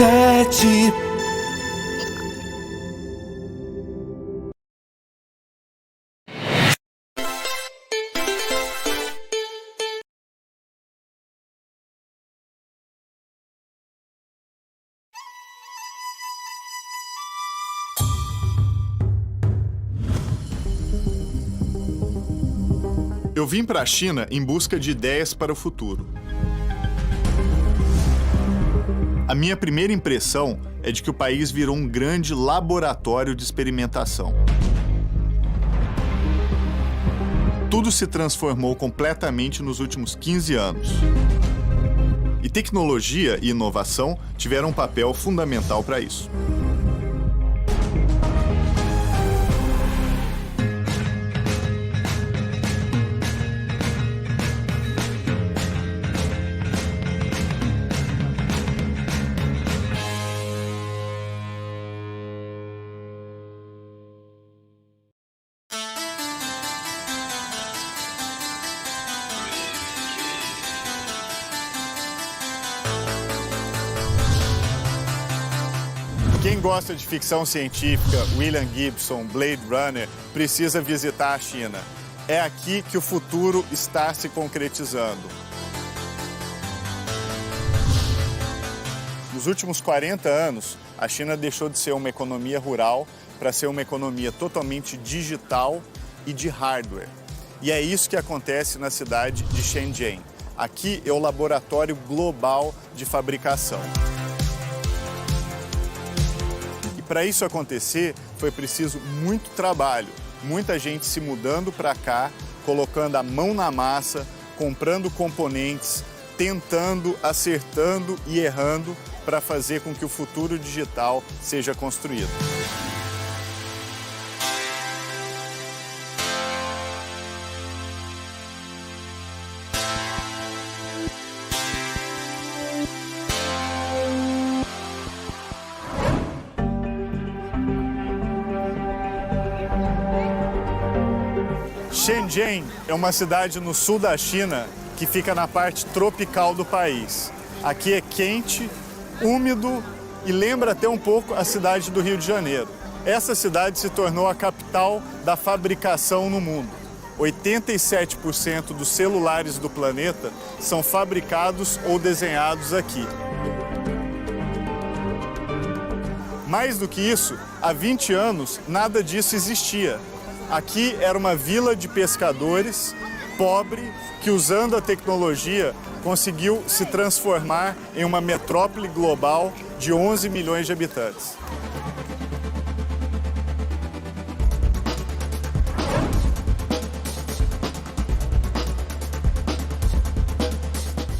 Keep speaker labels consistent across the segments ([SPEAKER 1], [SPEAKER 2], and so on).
[SPEAKER 1] 7.
[SPEAKER 2] Eu vim para a China em busca de ideias para o futuro. A minha primeira impressão é de que o país virou um grande laboratório de experimentação. Tudo se transformou completamente nos últimos 15 anos. E tecnologia e inovação tiveram um papel fundamental para isso. Quem gosta de ficção científica, William Gibson, Blade Runner, precisa visitar a China. É aqui que o futuro está se concretizando. Nos últimos 40 anos, a China deixou de ser uma economia rural para ser uma economia totalmente digital e de hardware. E é isso que acontece na cidade de Shenzhen. Aqui é o laboratório global de fabricação. Para isso acontecer, foi preciso muito trabalho, muita gente se mudando para cá, colocando a mão na massa, comprando componentes, tentando, acertando e errando para fazer com que o futuro digital seja construído. Shenzhen é uma cidade no sul da China que fica na parte tropical do país. Aqui é quente, úmido e lembra até um pouco a cidade do Rio de Janeiro. Essa cidade se tornou a capital da fabricação no mundo. 87% dos celulares do planeta são fabricados ou desenhados aqui. Mais do que isso, há 20 anos nada disso existia. Aqui era uma vila de pescadores, pobre, que usando a tecnologia conseguiu se transformar em uma metrópole global de 11 milhões de habitantes.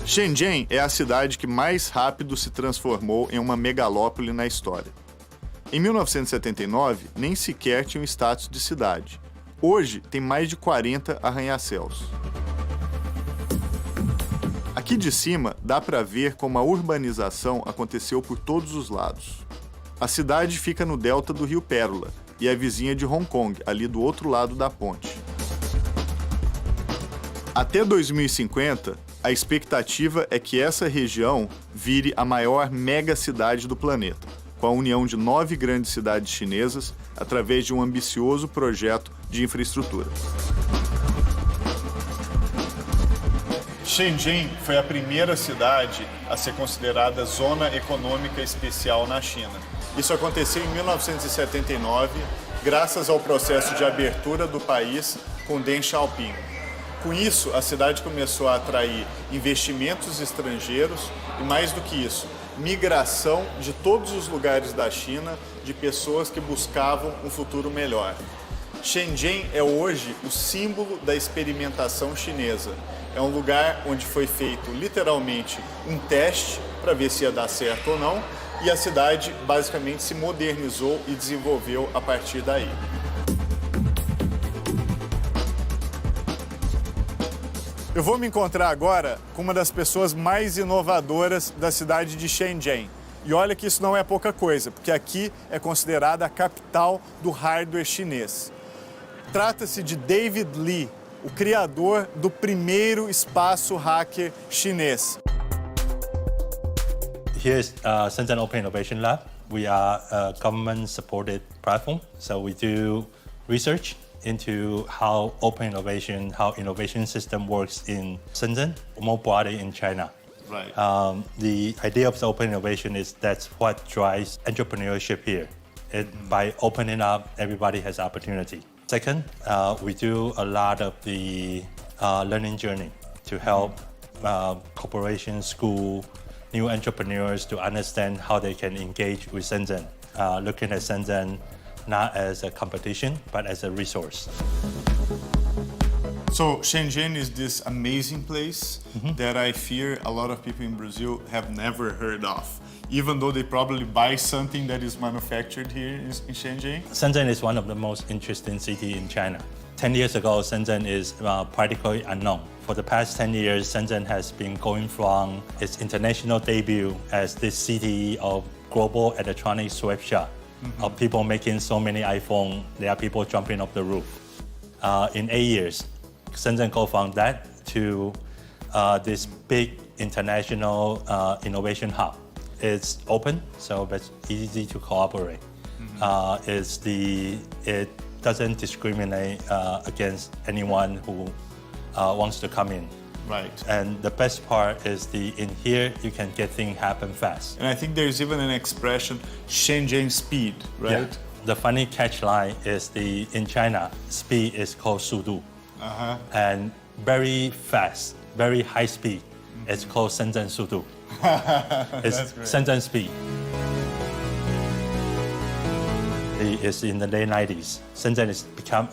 [SPEAKER 2] Shenzhen é a cidade que mais rápido se transformou em uma megalópole na história. Em 1979, nem sequer tinha o status de cidade. Hoje, tem mais de 40 arranha-céus. Aqui de cima, dá para ver como a urbanização aconteceu por todos os lados. A cidade fica no delta do Rio Pérola e é vizinha de Hong Kong, ali do outro lado da ponte. Até 2050, a expectativa é que essa região vire a maior megacidade do planeta, com a união de 9 grandes cidades chinesas através de um ambicioso projeto de infraestrutura. Shenzhen foi a primeira cidade a ser considerada Zona Econômica Especial na China. Isso aconteceu em 1979, graças ao processo de abertura do país com Deng Xiaoping. Com isso, a cidade começou a atrair investimentos estrangeiros e, mais do que isso, migração de todos os lugares da China de pessoas que buscavam um futuro melhor. Shenzhen é hoje o símbolo da experimentação chinesa. É um lugar onde foi feito literalmente um teste para ver se ia dar certo ou não, e a cidade basicamente se modernizou e desenvolveu a partir daí. Eu vou me encontrar agora com uma das pessoas mais inovadoras da cidade de Shenzhen. E olha que isso não é pouca coisa, porque aqui é considerada a capital do hardware chinês. Trata-se de David Li, o criador do primeiro espaço hacker chinês.
[SPEAKER 1] Here's Shenzhen Open Innovation Lab. We are a government-supported platform, so we do research into how open innovation, how innovation system works in Shenzhen, more broadly in China.
[SPEAKER 2] Right.
[SPEAKER 1] The idea of the open innovation is that's what drives entrepreneurship here. By opening up, everybody has opportunity. Second, we do a lot of the learning journey to help corporations, school, new entrepreneurs to understand how they can engage with Shenzhen, looking at Shenzhen not as a competition, but as a resource.
[SPEAKER 2] So Shenzhen is this amazing place that I fear a lot of people in Brazil have never heard of, even though they probably buy something that is manufactured here in Shenzhen.
[SPEAKER 1] Shenzhen is one of the most interesting cities in China. 10 years ago, Shenzhen is practically unknown. For the past 10 years, Shenzhen has been going from its international debut as this city of global electronics sweatshop, of people making so many iPhones, there are people jumping off the roof. In 8 years, Shenzhen go from that to this big international innovation hub. It's open, so it's easy to cooperate. It doesn't discriminate against anyone who wants to come in.
[SPEAKER 2] Right.
[SPEAKER 1] And the best part is in here, you can get things happen fast.
[SPEAKER 2] And I think there's even an expression, Shenzhen speed, right?
[SPEAKER 1] Yeah. The funny catchline is in China, speed is called 速度. And very fast, very high speed, it's called 深圳速度. It's Shenzhen speed. It's in the late 90s. Shenzhen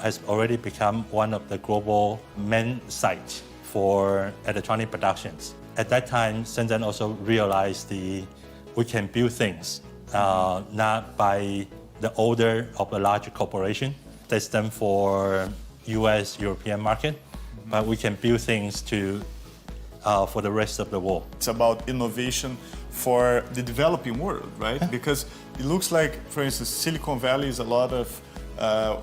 [SPEAKER 1] has already become one of the global main sites for electronic productions. At that time, Shenzhen also realized we can build things not by the order of a large corporation, destined for US, European market, but we can build things for the rest of the world.
[SPEAKER 2] It's about innovation for the developing world, right? Because it looks like, for instance, Silicon Valley is a lot of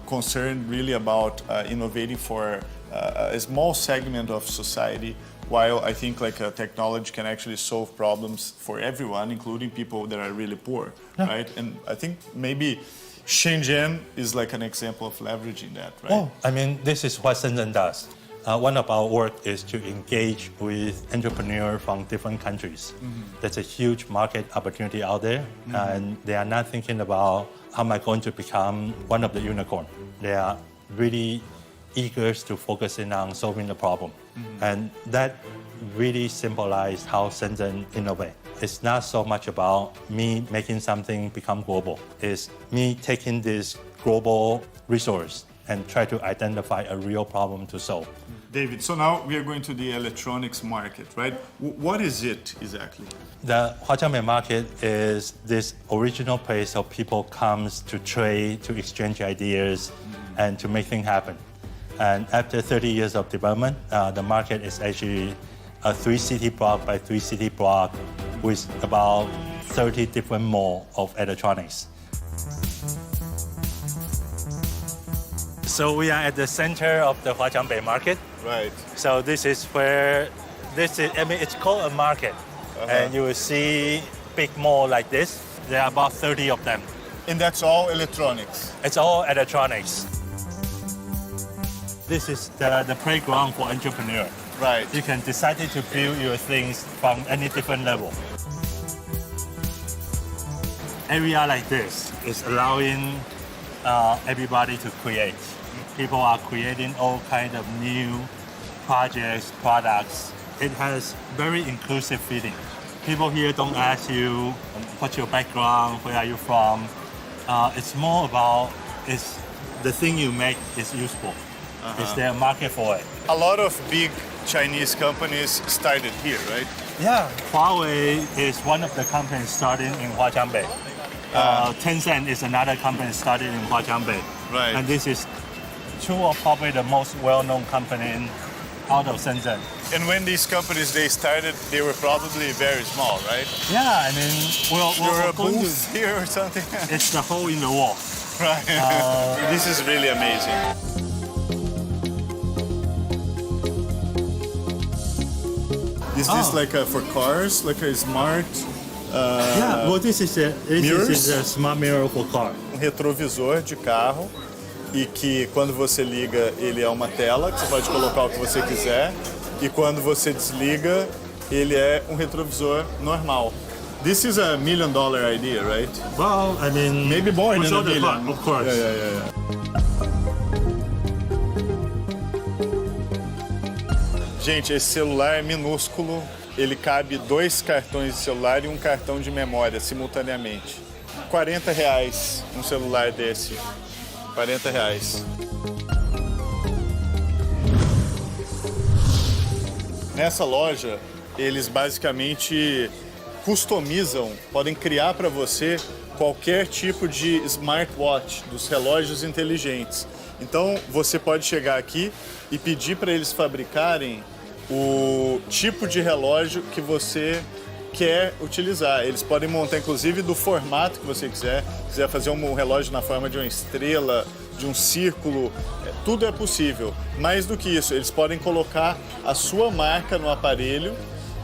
[SPEAKER 2] concern really about innovating for a small segment of society, while I think like technology can actually solve problems for everyone, including people that are really poor, right? And I think maybe Shenzhen is like an example of leveraging that, right?
[SPEAKER 1] Oh, I mean, this is what Shenzhen does. One of our work is to engage with entrepreneurs from different countries. There's a huge market opportunity out there, and they are not thinking about how am I going to become one of the unicorn. They are really eager to focus in on solving the problem. And that really symbolized how Shenzhen innovate. It's not so much about me making something become global. It's me taking this global resource and try to identify a real problem to solve.
[SPEAKER 2] David, so now we are going to the electronics market, right? What is it exactly?
[SPEAKER 1] The Huaqiangbei market is this original place where people comes to trade, to exchange ideas, and to make things happen. And after 30 years of development, the market is actually a 3-city block by 3-city block with about 30 different malls of electronics. So we are at the center of the Huaqiangbei market.
[SPEAKER 2] Right.
[SPEAKER 1] So this is where, it's called a market. And you will see big mall like this. There are about 30 of them.
[SPEAKER 2] And that's all electronics?
[SPEAKER 1] It's all electronics. This is the playground for entrepreneurs.
[SPEAKER 2] Right.
[SPEAKER 1] You can decide to build your things from any different level. Area like this is allowing everybody to create. People are creating all kinds of new projects, products. It has very inclusive feeling. People here don't ask you what's your background, where are you from. It's more about the thing you make is useful. Is there a market for it?
[SPEAKER 2] A lot of big Chinese companies started here, right?
[SPEAKER 1] Yeah, Huawei is one of the companies starting in Huaqiangbei. Tencent is another company started in Huaqiangbei.
[SPEAKER 2] Right.
[SPEAKER 1] And this is two of probably the most well-known companies out of Shenzhen.
[SPEAKER 2] And when these companies they started, they were probably very small, right?
[SPEAKER 1] Yeah, I mean,
[SPEAKER 2] You're a booth here or something?
[SPEAKER 1] It's the hole in the wall.
[SPEAKER 2] Right. This is really amazing. Is this like for cars, like a smart
[SPEAKER 1] Yeah, well, this is
[SPEAKER 2] mirrors?
[SPEAKER 1] a smart mirror for car.
[SPEAKER 2] Um retrovisor de carro e que quando você liga ele é uma tela que você pode colocar o que você quiser e quando você desliga ele é um retrovisor normal. This is a $1 million idea, right?
[SPEAKER 1] Well, I mean,
[SPEAKER 2] Maybe more than a million.
[SPEAKER 1] Of course.
[SPEAKER 2] Yeah. Gente, esse celular é minúsculo. Ele cabe 2 cartões de celular e um cartão de memória simultaneamente. R$40 um celular desse. R$40. Nessa loja, eles basicamente customizam, podem criar para você qualquer tipo de smartwatch, dos relógios inteligentes. Então, você pode chegar aqui e pedir para eles fabricarem o tipo de relógio que você quer utilizar. Eles podem montar, inclusive, do formato que você quiser. Se quiser fazer um relógio na forma de uma estrela, de um círculo, tudo é possível. Mais do que isso, eles podem colocar a sua marca no aparelho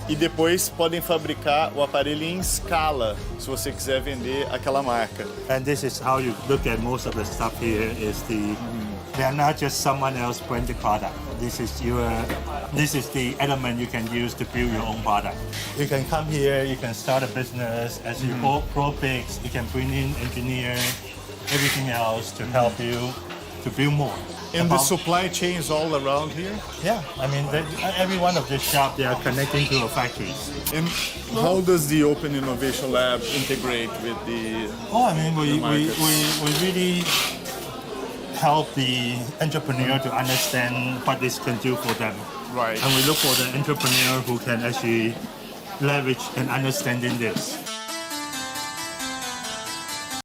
[SPEAKER 2] e depois podem fabricar o aparelho em escala, se você quiser vender aquela marca.
[SPEAKER 1] And this is how you look at most of the stuff here is they are not just someone else branded product. This is the element you can use to build your own product. You can come here, you can start a business. As you grow big, you can bring in engineer, everything else to help you to build more.
[SPEAKER 2] And the supply chain is all around here?
[SPEAKER 1] Yeah, I mean, every one of the shop, they are connecting to a factory.
[SPEAKER 2] And how does the Open Innovation Lab integrate with the
[SPEAKER 1] I mean, we really help the entrepreneur to understand what this can do for them.
[SPEAKER 2] Right.
[SPEAKER 1] And we look for the entrepreneur who can actually leverage and understanding this.